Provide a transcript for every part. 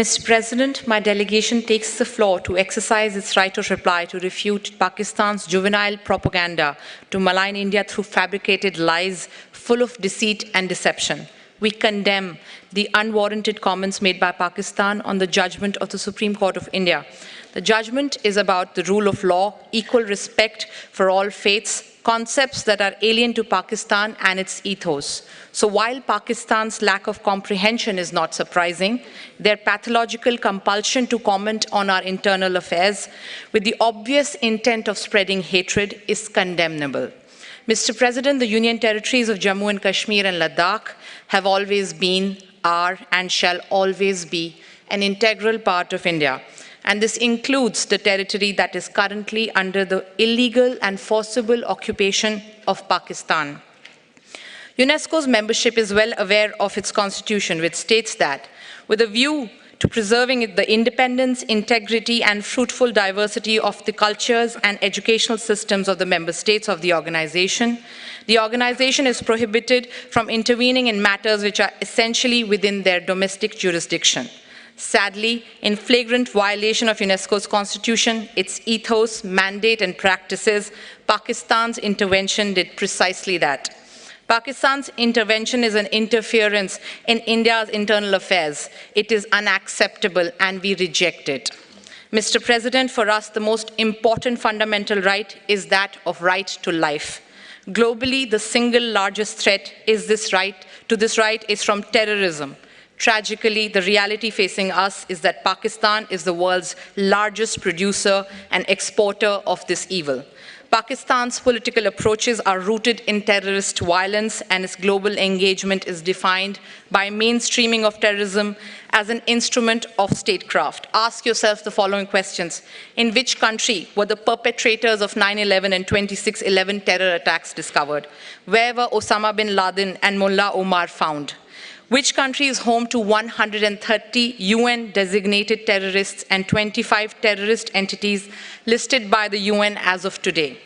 Mr. President, my delegation takes the floor to exercise its right of reply to refute Pakistan's juvenile propaganda to malign India through fabricated lies full of deceit and deception. We condemn the unwarranted comments made by Pakistan on the judgment of the Supreme Court of India. The judgment is about the rule of law, equal respect for all faiths, concepts that are alien to Pakistan and its ethos. So while Pakistan's lack of comprehension is not surprising, their pathological compulsion to comment on our internal affairs with the obvious intent of spreading hatred is condemnable. Mr. President, the Union Territories of Jammu and Kashmir and Ladakh have always been, are, and shall always be an integral part of India. And this includes the territory that is currently under the illegal and forcible occupation of Pakistan. UNESCO's membership is well aware of its constitution, which states that, with a view to preserving the independence, integrity, and fruitful diversity of the cultures and educational systems of the member states of the organization is prohibited from intervening in matters which are essentially within their domestic jurisdiction. Sadly, in flagrant violation of UNESCO's constitution, its ethos, mandate, and practices, Pakistan's intervention did precisely that. Pakistan's intervention is an interference in India's internal affairs. It is unacceptable and we reject it. Mr. President, for us, the most important fundamental right is that of right to life. Globally, the single largest threat is this right is from terrorism. Tragically, the reality facing us is that Pakistan is the world's largest producer and exporter of this evil. Pakistan's political approaches are rooted in terrorist violence, and its global engagement is defined by mainstreaming of terrorism as an instrument of statecraft. Ask yourself the following questions. In which country were the perpetrators of 9/11 and 26/11 terror attacks discovered? Where were Osama bin Laden and Mullah Omar found? Which country is home to 130 UN-designated terrorists and 25 terrorist entities listed by the UN as of today?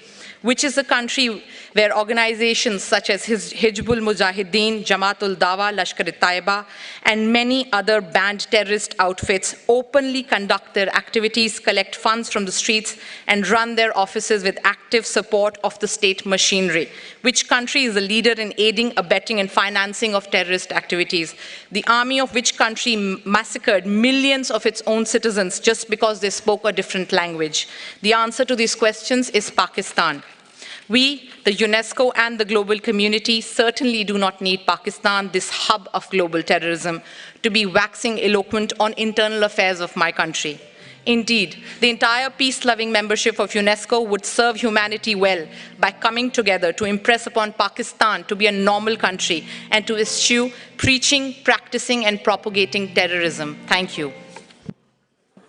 Which is the country where organizations such as Hizbul Mujahideen, Jamaat-ul-Dawa, Lashkar-e-Taiba, and many other banned terrorist outfits openly conduct their activities, collect funds from the streets, and run their offices with active support of the state machinery? Which country is the leader in aiding, abetting, and financing of terrorist activities? The army of which country massacred millions of its own citizens just because they spoke a different language? The answer to these questions is Pakistan. We, the UNESCO and the global community, certainly do not need Pakistan, this hub of global terrorism, to be waxing eloquent on internal affairs of my country. Indeed, the entire peace-loving membership of UNESCO would serve humanity well by coming together to impress upon Pakistan to be a normal country and to eschew preaching, practicing, and propagating terrorism. Thank you.